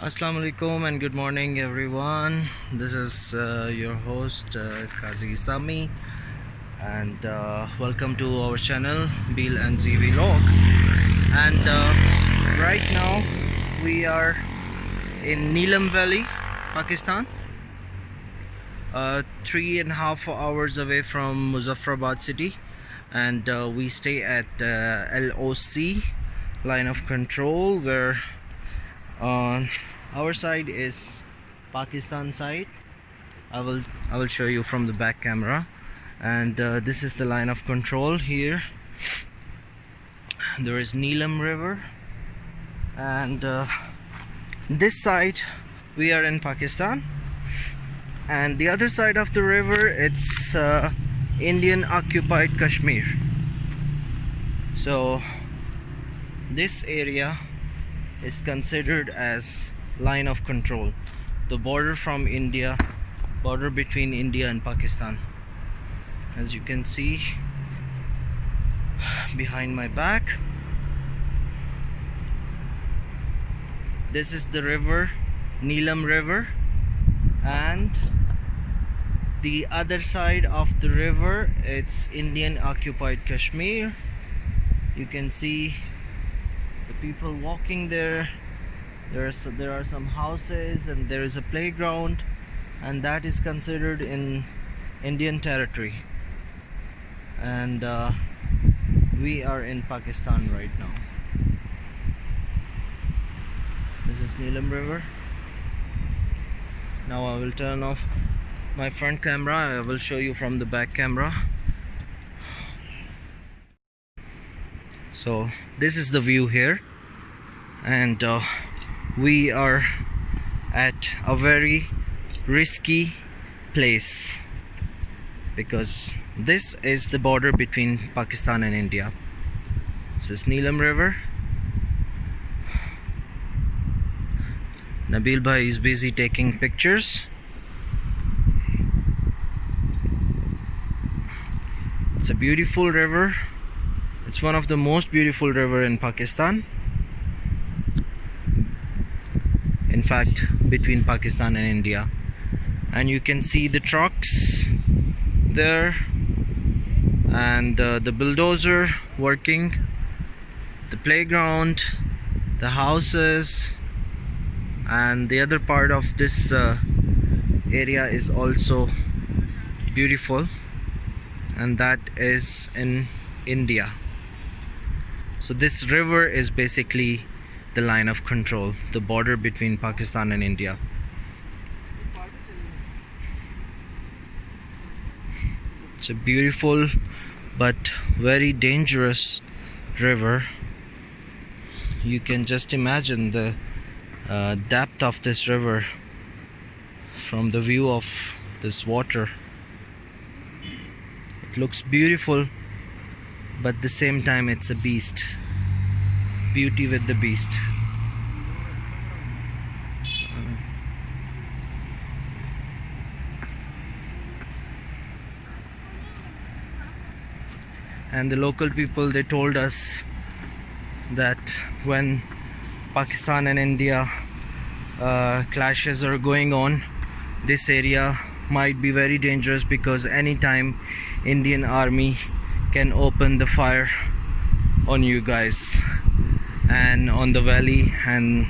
Assalamu alaikum and good morning everyone. This is your host Kazi Sami, and welcome to our channel Bill and ZV Log. And right now we are in Neelum Valley, Pakistan, 3.5 hours away from Muzaffarabad city, and we stay at LOC, line of control, where on our side is Pakistan side. I will show you from the back camera, and this is the line of control. Here there is Neelum river, and this side we are in Pakistan, and the other side of the river it's Indian occupied Kashmir. So this area is considered as line of control, the border from India, border between India and Pakistan. As you can see behind my back, this is the river, Neelum river, and the other side of the river it's Indian occupied Kashmir. You can see the people walking there. There are some houses, and there is a playground, and that is considered in Indian territory. And we are in Pakistan right now. This is Neelum river. Now I will turn off my front camera. I will show you from the back camera. So this is the view here, and we are at a very risky place because this is the border between Pakistan and India. This is Neelum river. Nabil bhai is busy taking pictures. It's a beautiful river. It's one of the most beautiful river in Pakistan. In fact, between Pakistan and India. And you can see the trucks there, and the bulldozer working, the playground, the houses, and the other part of this area is also beautiful, and that is in India. So this river is basically the line of control, the border between Pakistan and India. It's a beautiful but very dangerous river. You can just imagine the depth of this river from the view of this water. It looks beautiful, but at the same time it's a beast. Beauty with the beast. And the local people, they told us that when Pakistan and India clashes are going on, this area might be very dangerous because anytime Indian army can open the fire on you guys and on the valley and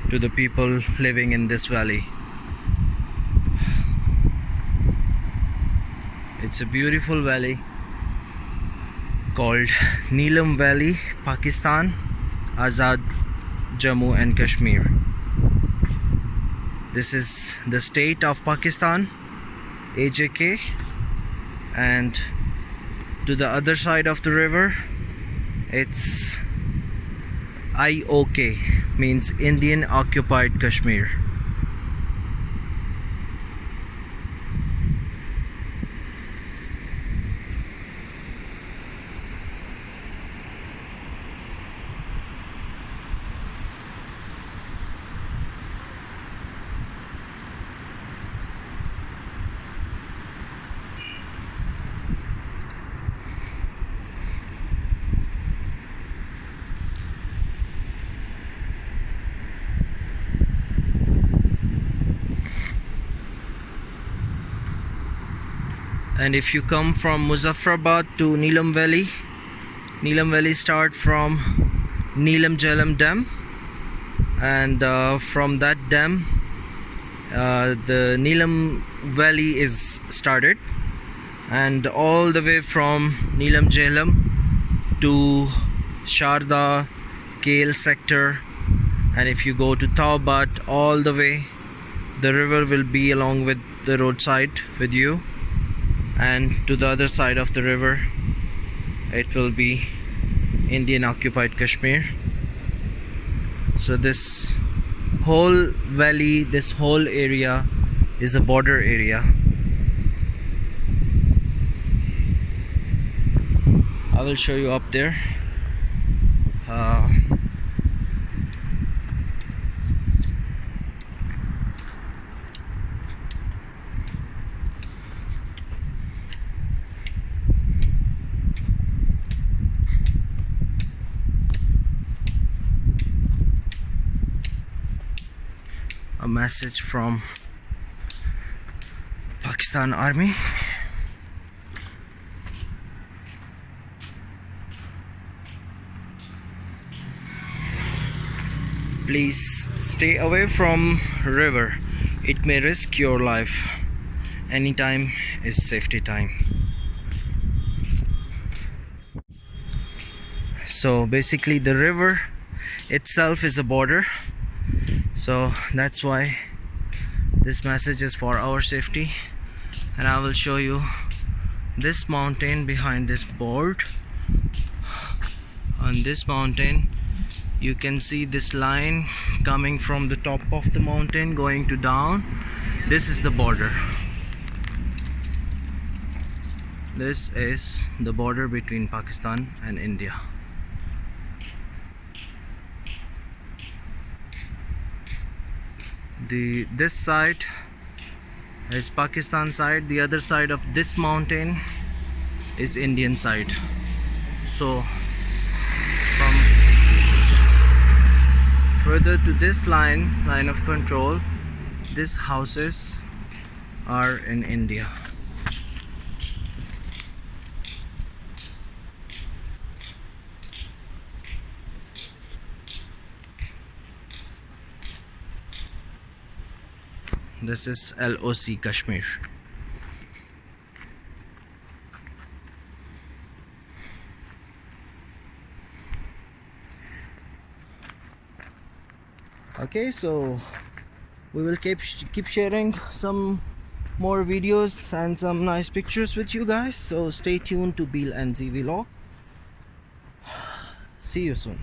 to the people living in this valley. It's a beautiful valley called Neelum Valley, Pakistan, Azad, Jammu and Kashmir. This is the state of Pakistan, AJK, and to the other side of the river it's IOK, means Indian occupied Kashmir. And if you come from Muzaffarabad to Neelum Valley start from Neelum Jhelum Dam, and from that dam the Neelum Valley is started, and all the way from Neelum Jhelum to Sharda, Kale sector, and if you go to Taubat, all the way the river will be along with the roadside with you, and to the other side of the river it will be Indian occupied Kashmir. So this whole valley, this whole area is a border area. I will show you up there. A message from Pakistan Army. Please stay away from river. It may risk your life. Anytime is safety time. So basically the river itself is a border. So that's why this message is for our safety. And I will show you this mountain behind this board. On this mountain you can see this line coming from the top of the mountain going to down. This is the border. This is the border between Pakistan and India. This side is Pakistan side, the other side of this mountain is Indian side. So from further to this line of control, these houses are in India. This is LOC Kashmir. Okay, so we will keep sharing some more videos and some nice pictures with you guys. So stay tuned to Beal and Z Vlog. See you soon.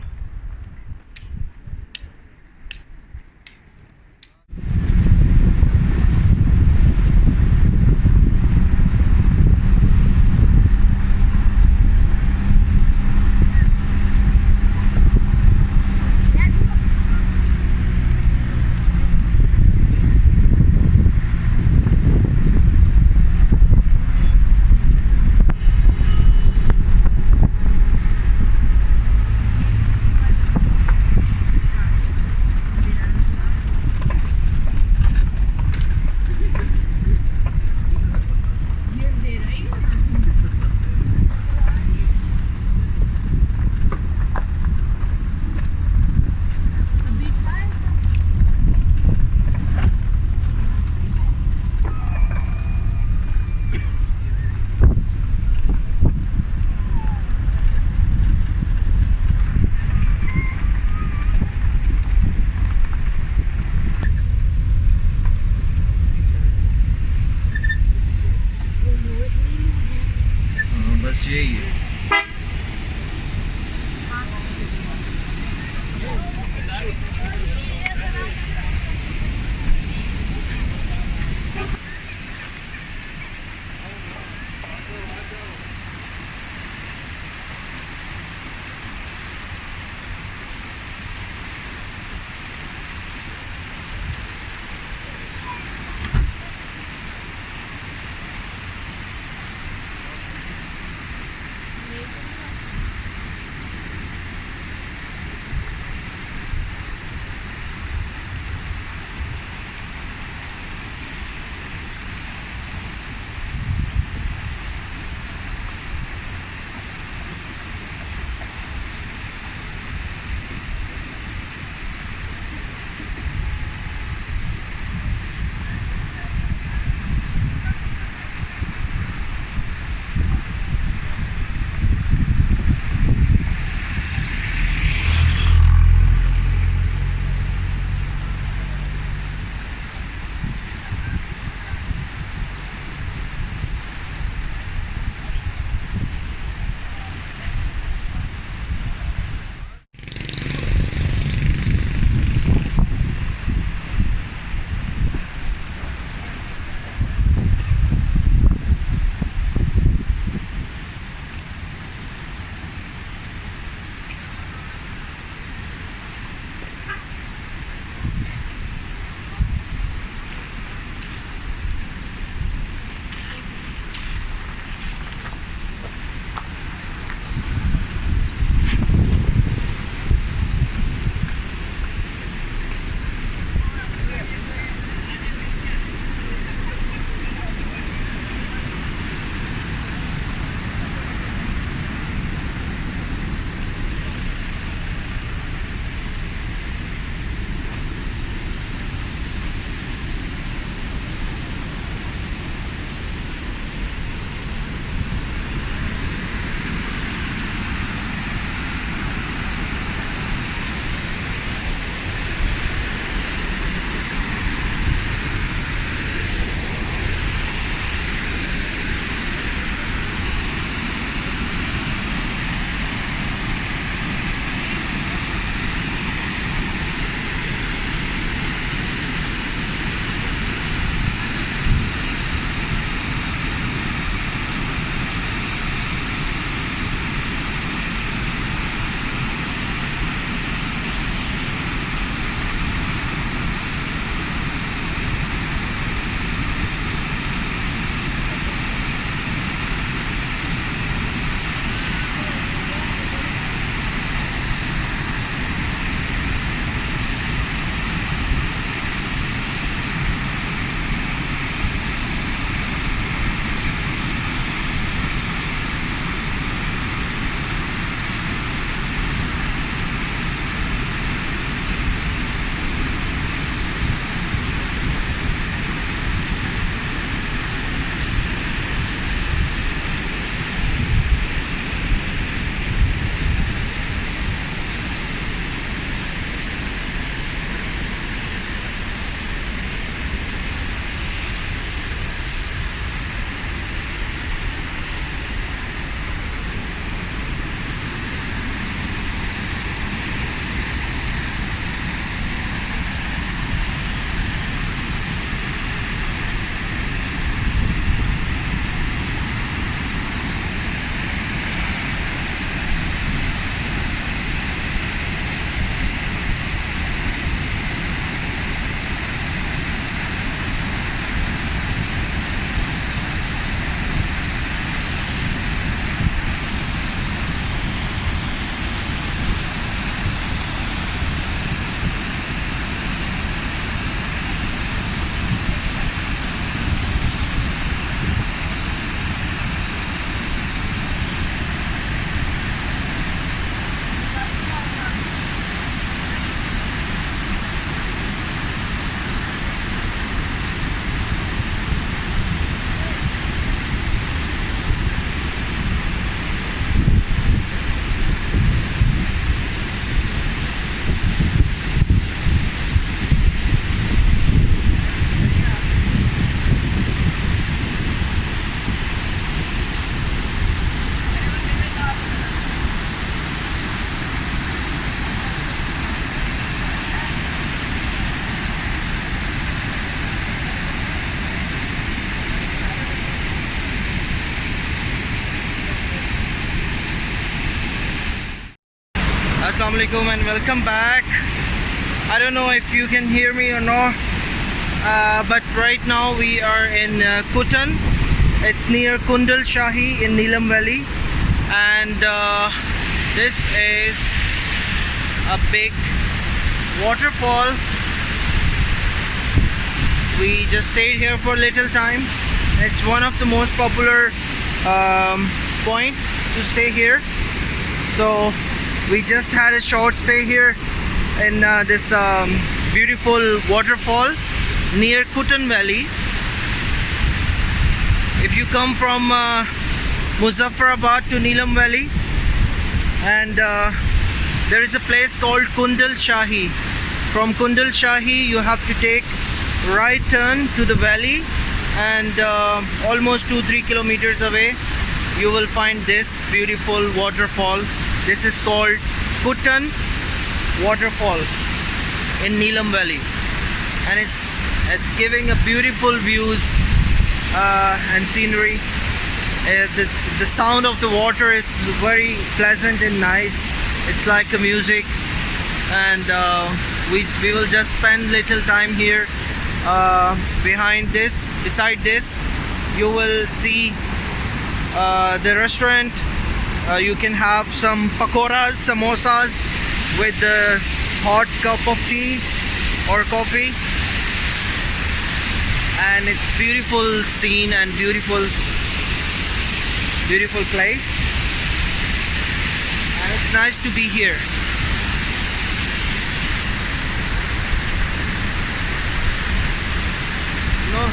Assalamu alaikum and welcome back. I don't know if you can hear me or not, but right now we are in Kutton. It's near Kundal Shahi in Neelum Valley, and this is a big waterfall. We just stayed here for a little time. It's one of the most popular points to stay here. So we just had a short stay here in this beautiful waterfall near Kutton Valley. If you come from Muzaffarabad to Neelum Valley, and there is a place called Kundal Shahi. From Kundal Shahi you have to take right turn to the valley, and almost 2-3 kilometers away you will find this beautiful waterfall. This is called Kutton Waterfall in Neelum Valley, and it's giving a beautiful views and scenery. The sound of the water is very pleasant and nice. It's like a music, and we will just spend little time here. Beside this you will see the restaurant. You can have some pakoras, samosas with a hot cup of tea or coffee, and it's beautiful scene and beautiful place, and it's nice to be here. No.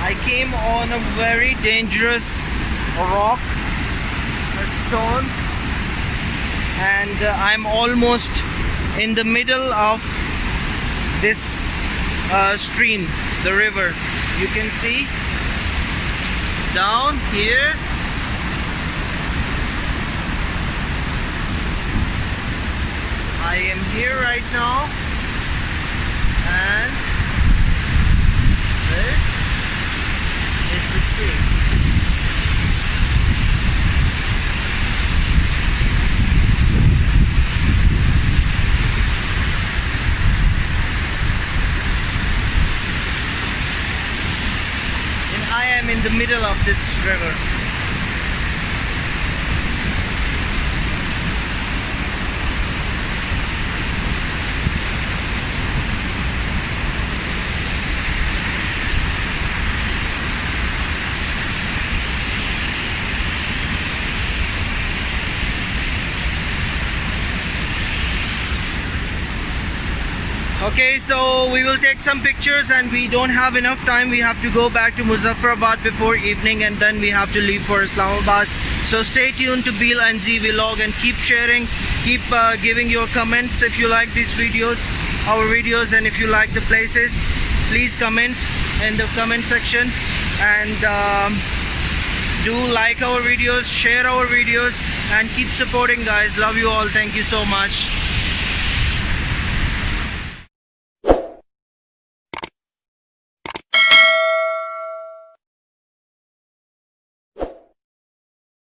I came on a very dangerous rock, a stone, and I'm almost in the middle of this stream, the river. You can see down here. I am here right now, and this is the stream. And I am in the middle of this river. Okay, so we will take some pictures, and we don't have enough time. We have to go back to Muzaffarabad before evening, and then we have to leave for Islamabad. So stay tuned to Bil and Z Vlog, and keep sharing, keep giving your comments if you like these videos, our videos, and if you like the places, please comment in the comment section, and do like our videos, share our videos, and keep supporting, guys. Love you all. Thank you so much.